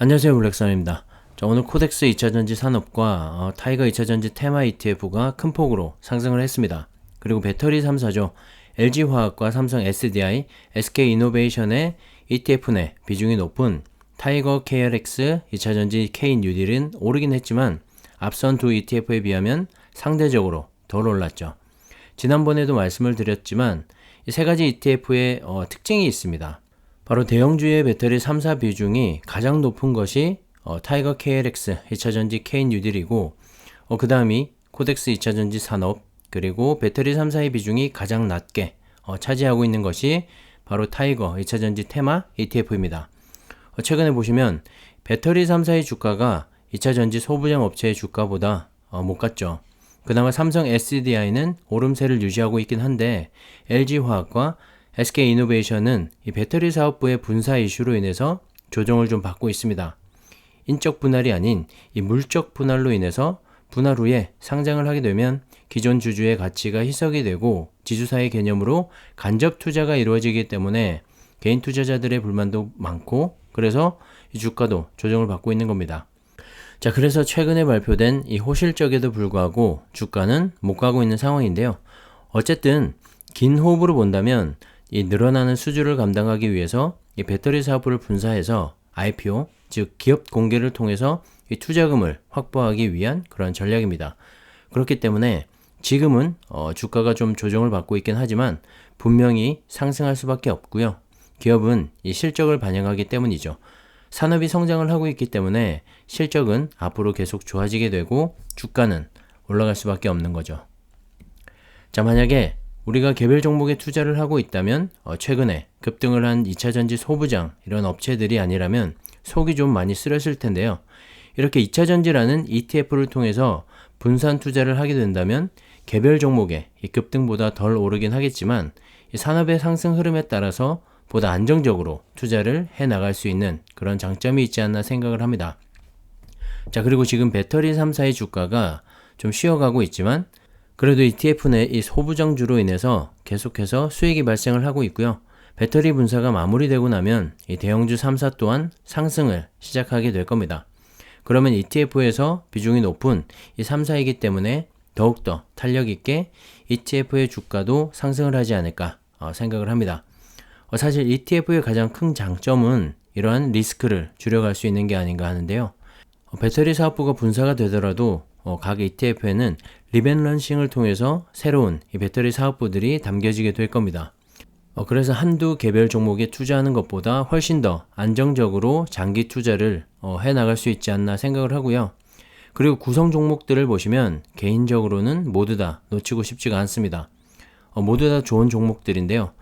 안녕하세요, 블랙선입니다. 자, 오늘 코덱스 2차전지 산업과 타이거 2차전지 테마 ETF가 큰 폭으로 상승을 했습니다. 그리고 배터리 3사죠. LG화학과 삼성 SDI, SK이노베이션의 ETF 내 비중이 높은 타이거 KRX 2차전지 K뉴딜은 오르긴 했지만 앞선 두 ETF에 비하면 상대적으로 덜 올랐죠. 지난번에도 말씀을 드렸지만 이 세 가지 ETF의 특징이 있습니다. 바로 대형주의 배터리 3, 4 비중이 가장 높은 것이 타이거 KRX 2차전지 K뉴딜이고 그 다음이 코덱스 2차전지 산업, 그리고 배터리 3, 4의 비중이 가장 낮게 차지하고 있는 것이 바로 타이거 2차전지 테마 ETF입니다. 최근에 보시면 배터리 3, 4의 주가가 2차전지 소부장 업체의 주가보다 못 갔죠. 그나마 삼성 SDI는 오름세를 유지하고 있긴 한데 LG화학과 SK이노베이션은 이 배터리 사업부의 분사 이슈로 인해서 조정을 좀 받고 있습니다. 인적 분할이 아닌 이 물적 분할로 인해서 분할 후에 상장을 하게 되면 기존 주주의 가치가 희석이 되고 지주사의 개념으로 간접 투자가 이루어지기 때문에 개인 투자자들의 불만도 많고, 그래서 이 주가도 조정을 받고 있는 겁니다. 자, 그래서 최근에 발표된 이 호실적에도 불구하고 주가는 못 가고 있는 상황인데요. 어쨌든 긴 호흡으로 본다면 이 늘어나는 수주를 감당하기 위해서 이 배터리 사업부를 분사해서 IPO, 즉 기업 공개를 통해서 이 투자금을 확보하기 위한 그런 전략입니다. 그렇기 때문에 지금은 주가가 좀 조정을 받고 있긴 하지만 분명히 상승할 수밖에 없고요. 기업은 이 실적을 반영하기 때문이죠. 산업이 성장을 하고 있기 때문에 실적은 앞으로 계속 좋아지게 되고 주가는 올라갈 수밖에 없는 거죠. 자, 만약에 우리가 개별 종목에 투자를 하고 있다면 최근에 급등을 한 2차전지 소부장 이런 업체들이 아니라면 속이 좀 많이 쓰렸을 텐데요. 이렇게 2차전지라는 ETF를 통해서 분산 투자를 하게 된다면 개별 종목의 이 급등보다 덜 오르긴 하겠지만 이 산업의 상승 흐름에 따라서 보다 안정적으로 투자를 해 나갈 수 있는 그런 장점이 있지 않나 생각을 합니다. 자, 그리고 지금 배터리 3사의 주가가 좀 쉬어가고 있지만 그래도 ETF 내 이 소부장주로 인해서 계속해서 수익이 발생을 하고 있고요. 배터리 분사가 마무리되고 나면 이 대형주 3사 또한 상승을 시작하게 될 겁니다. 그러면 ETF에서 비중이 높은 이 3사이기 때문에 더욱더 탄력 있게 ETF의 주가도 상승을 하지 않을까 생각을 합니다. 사실 ETF의 가장 큰 장점은 이러한 리스크를 줄여갈 수 있는 게 아닌가 하는데요. 배터리 사업부가 분사가 되더라도 각 ETF에는 리밸런싱을 통해서 새로운 이 배터리 사업부들이 담겨지게 될 겁니다. 그래서 한두 개별 종목에 투자하는 것보다 훨씬 더 안정적으로 장기 투자를 해나갈 수 있지 않나 생각을 하고요. 그리고 구성 종목들을 보시면 개인적으로는 모두 다 놓치고 싶지가 않습니다. 모두 다 좋은 종목들인데요.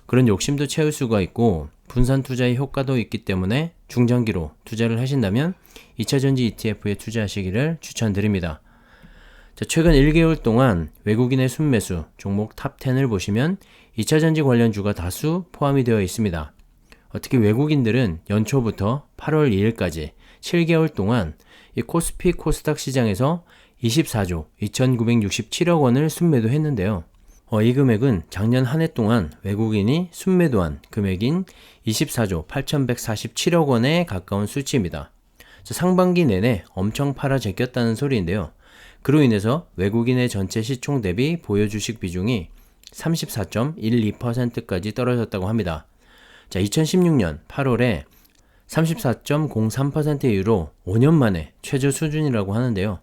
그런 욕심도 채울 수가 있고 분산 투자의 효과도 있기 때문에 중장기로 투자를 하신다면 2차전지 ETF에 투자하시기를 추천드립니다. 자, 최근 1개월 동안 외국인의 순매수 종목 탑10을 보시면 2차전지 관련주가 다수 포함이 되어 있습니다. 특히 외국인들은 연초부터 8월 2일까지 7개월 동안 이 코스피 코스닥 시장에서 24조 2,967억 원을 순매도 했는데요. 이 금액은 작년 한 해 동안 외국인이 순매도한 금액인 24조 8,147억 원에 가까운 수치입니다. 상반기 내내 엄청 팔아 제꼈다는 소리인데요. 그로 인해서 외국인의 전체 시총 대비 보유 주식 비중이 34.12%까지 떨어졌다고 합니다. 2016년 8월에 34.03%의 이후로 5년 만에 최저 수준이라고 하는데요.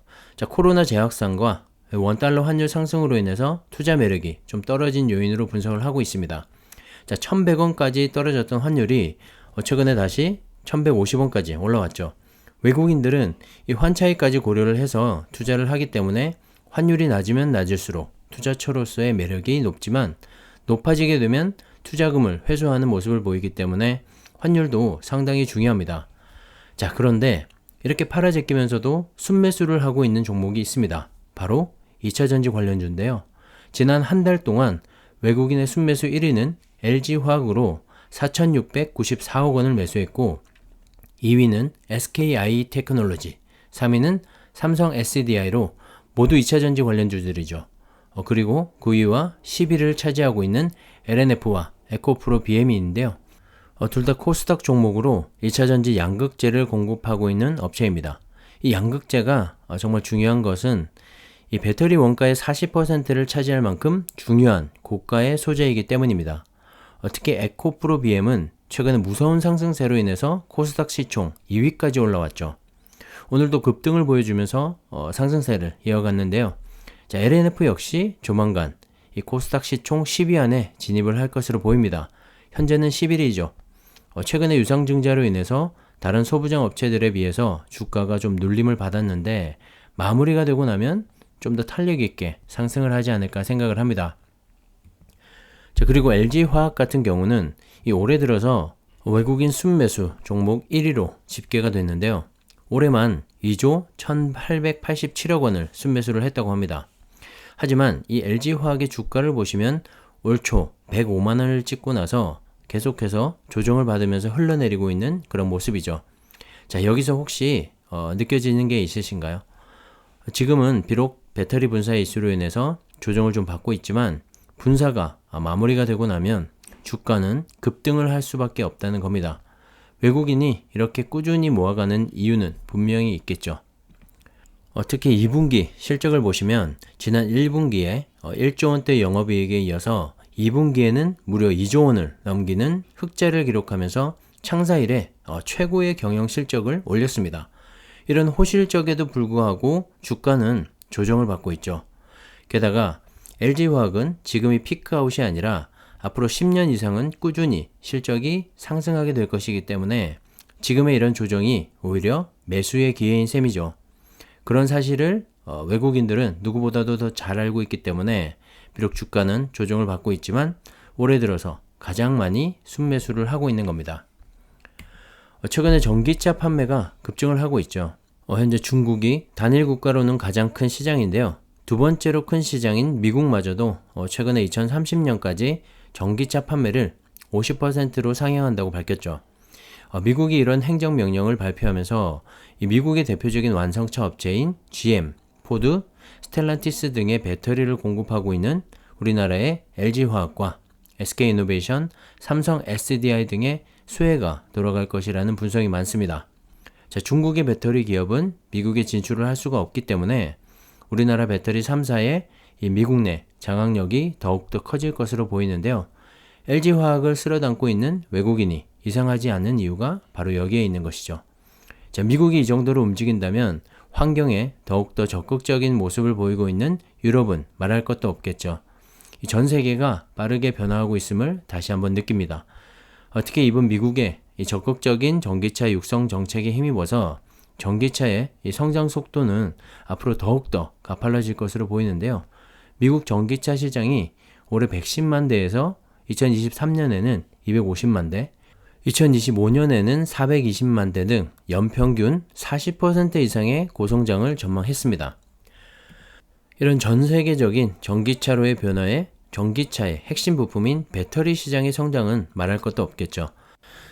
코로나 재확산과 원달러 환율 상승으로 인해서 투자 매력이 좀 떨어진 요인으로 분석을 하고 있습니다. 1,100원까지 떨어졌던 환율이 최근에 다시 1,150원까지 올라왔죠. 외국인들은 이 환차익까지 고려를 해서 투자를 하기 때문에 환율이 낮으면 낮을수록 투자처로서의 매력이 높지만 높아지게 되면 투자금을 회수하는 모습을 보이기 때문에 환율도 상당히 중요합니다. 자, 그런데 이렇게 팔아 제끼면서도 순매수를 하고 있는 종목이 있습니다. 바로 2차전지 관련주인데요. 지난 한 달 동안 외국인의 순매수 1위는 LG화학으로 4,694억 원을 매수했고 2위는 SKI테크놀로지, 3위는 삼성 SDI로 모두 2차전지 관련주들이죠. 그리고 9위와 10위를 차지하고 있는 LNF와 에코프로 BM이인데요. 둘 다 코스닥 종목으로 2차전지 양극재를 공급하고 있는 업체입니다. 이 양극재가 정말 중요한 것은 이 배터리 원가의 40%를 차지할 만큼 중요한 고가의 소재이기 때문입니다. 특히 에코프로 BM은 최근에 무서운 상승세로 인해서 코스닥 시총 2위까지 올라왔죠. 오늘도 급등을 보여주면서 상승세를 이어갔는데요. 자, LNF 역시 조만간 이 코스닥 시총 10위 안에 진입을 할 것으로 보입니다. 현재는 11위죠. 최근에 유상증자로 인해서 다른 소부장 업체들에 비해서 주가가 좀 눌림을 받았는데 마무리가 되고 나면 좀 더 탄력 있게 상승을 하지 않을까 생각을 합니다. 자, 그리고 LG화학 같은 경우는 이 올해 들어서 외국인 순매수 종목 1위로 집계가 됐는데요. 올해만 2조 1887억 원을 순매수를 했다고 합니다. 하지만 이 LG화학의 주가를 보시면 올 초 105만 원을 찍고 나서 계속해서 조정을 받으면서 흘러내리고 있는 그런 모습이죠. 자, 여기서 혹시 느껴지는 게 있으신가요? 지금은 비록 배터리 분사 이슈로 인해서 조정을 좀 받고 있지만 분사가 마무리가 되고 나면 주가는 급등을 할 수밖에 없다는 겁니다. 외국인이 이렇게 꾸준히 모아가는 이유는 분명히 있겠죠. 특히 2분기 실적을 보시면 지난 1분기에 1조 원대 영업이익에 이어서 2분기에는 무려 2조 원을 넘기는 흑자를 기록하면서 창사 이래 최고의 경영 실적을 올렸습니다. 이런 호실적에도 불구하고 주가는 조정을 받고 있죠. 게다가 LG화학은 지금이 피크아웃이 아니라 앞으로 10년 이상은 꾸준히 실적이 상승하게 될 것이기 때문에 지금의 이런 조정이 오히려 매수의 기회인 셈이죠. 그런 사실을 외국인들은 누구보다도 더 잘 알고 있기 때문에 비록 주가는 조정을 받고 있지만 올해 들어서 가장 많이 순매수를 하고 있는 겁니다. 최근에 전기차 판매가 급증을 하고 있죠. 현재 중국이 단일 국가로는 가장 큰 시장인데요. 두 번째로 큰 시장인 미국마저도 최근에 2030년까지 전기차 판매를 50%로 상향한다고 밝혔죠. 미국이 이런 행정명령을 발표하면서 이 미국의 대표적인 완성차 업체인 GM, 포드, 스텔란티스 등의 배터리를 공급하고 있는 우리나라의 LG화학과 SK이노베이션, 삼성 SDI 등의 수혜가 돌아갈 것이라는 분석이 많습니다. 자, 중국의 배터리 기업은 미국에 진출을 할 수가 없기 때문에 우리나라 배터리 3사의 이 미국 내 장악력이 더욱더 커질 것으로 보이는데요. LG화학을 쓸어담고 있는 외국인이 이상하지 않은 이유가 바로 여기에 있는 것이죠. 자, 미국이 이 정도로 움직인다면 환경에 더욱더 적극적인 모습을 보이고 있는 유럽은 말할 것도 없겠죠. 전 세계가 빠르게 변화하고 있음을 다시 한번 느낍니다. 특히 이번 미국의 이 적극적인 전기차 육성 정책에 힘입어서 전기차의 이 성장 속도는 앞으로 더욱더 가팔라질 것으로 보이는데요. 미국 전기차 시장이 올해 110만 대에서 2023년에는 250만 대, 2025년에는 420만 대 등 연평균 40% 이상의 고성장을 전망했습니다. 이런 전 세계적인 전기차로의 변화에 전기차의 핵심 부품인 배터리 시장의 성장은 말할 것도 없겠죠.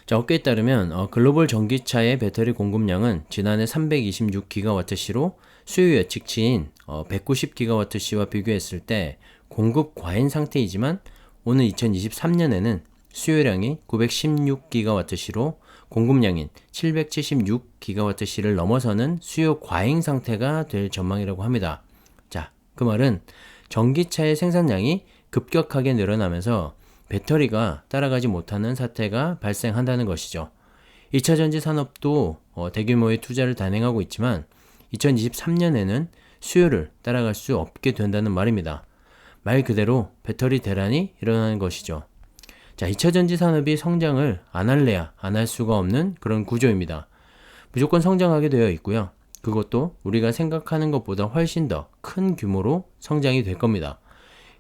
자, 업계에 따르면 글로벌 전기차의 배터리 공급량은 지난해 326GWh로 수요 예측치인 190GWh와 비교했을 때 공급 과잉 상태이지만 오는 2023년에는 수요량이 916GWh로 공급량인 776GWh를 넘어서는 수요 과잉 상태가 될 전망이라고 합니다. 자, 그 말은 전기차의 생산량이 급격하게 늘어나면서 배터리가 따라가지 못하는 사태가 발생한다는 것이죠. 2차전지 산업도 대규모의 투자를 단행하고 있지만 2023년에는 수요를 따라갈 수 없게 된다는 말입니다. 말 그대로 배터리 대란이 일어나는 것이죠. 자, 2차전지 산업이 성장을 안 할래야 안 할 수가 없는 그런 구조입니다. 무조건 성장하게 되어 있고요. 그것도 우리가 생각하는 것보다 훨씬 더 큰 규모로 성장이 될 겁니다.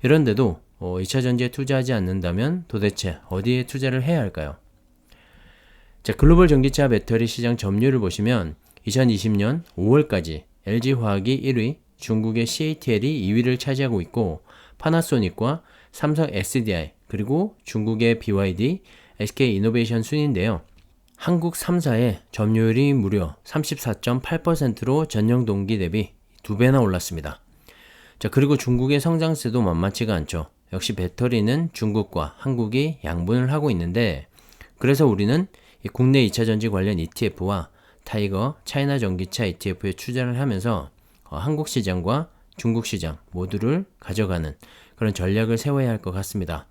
이런데도 2차전지에 투자하지 않는다면 도대체 어디에 투자를 해야 할까요? 자, 글로벌 전기차 배터리 시장 점유율을 보시면 2020년 5월까지 LG화학이 1위, 중국의 CATL이 2위를 차지하고 있고 파나소닉과 삼성 SDI, 그리고 중국의 BYD, SK이노베이션 순인데요. 한국 3사의 점유율이 무려 34.8%로 전년 동기 대비 2배나 올랐습니다. 자, 그리고 중국의 성장세도 만만치가 않죠. 역시 배터리는 중국과 한국이 양분을 하고 있는데 그래서 우리는 이 국내 2차전지 관련 ETF와 타이거 차이나 전기차 ETF에 투자를 하면서 한국 시장과 중국 시장 모두를 가져가는 그런 전략을 세워야 할 것 같습니다.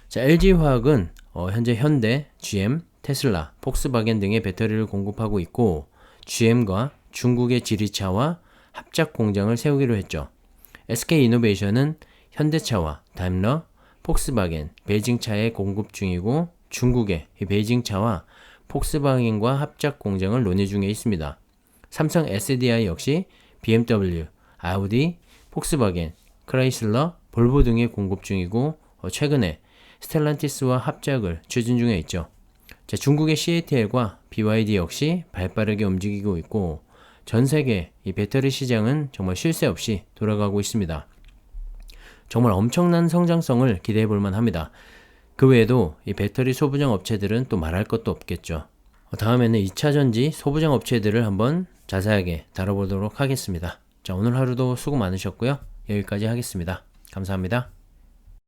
자, LG화학은 현재 현대, GM, 테슬라, 폭스바겐 등의 배터리를 공급하고 있고 GM과 중국의 지리차와 합작 공장을 세우기로 했죠. SK이노베이션은 현대차와 다임러, 폭스바겐, 베이징차에 공급 중이고 중국의 베이징차와 폭스바겐과 합작 공장을 논의 중에 있습니다. 삼성 SDI 역시 BMW, 아우디, 폭스바겐, 크라이슬러, 볼보 등의 공급 중이고 최근에 스텔란티스와 합작을 추진 중에 있죠. 자, 중국의 CATL과 BYD 역시 발빠르게 움직이고 있고 전 세계 이 배터리 시장은 정말 쉴 새 없이 돌아가고 있습니다. 정말 엄청난 성장성을 기대해 볼 만합니다. 그 외에도 이 배터리 소부장 업체들은 또 말할 것도 없겠죠. 다음에는 2차전지 소부장 업체들을 한번 자세하게 다뤄보도록 하겠습니다. 자, 오늘 하루도 수고 많으셨고요. 여기까지 하겠습니다. 감사합니다.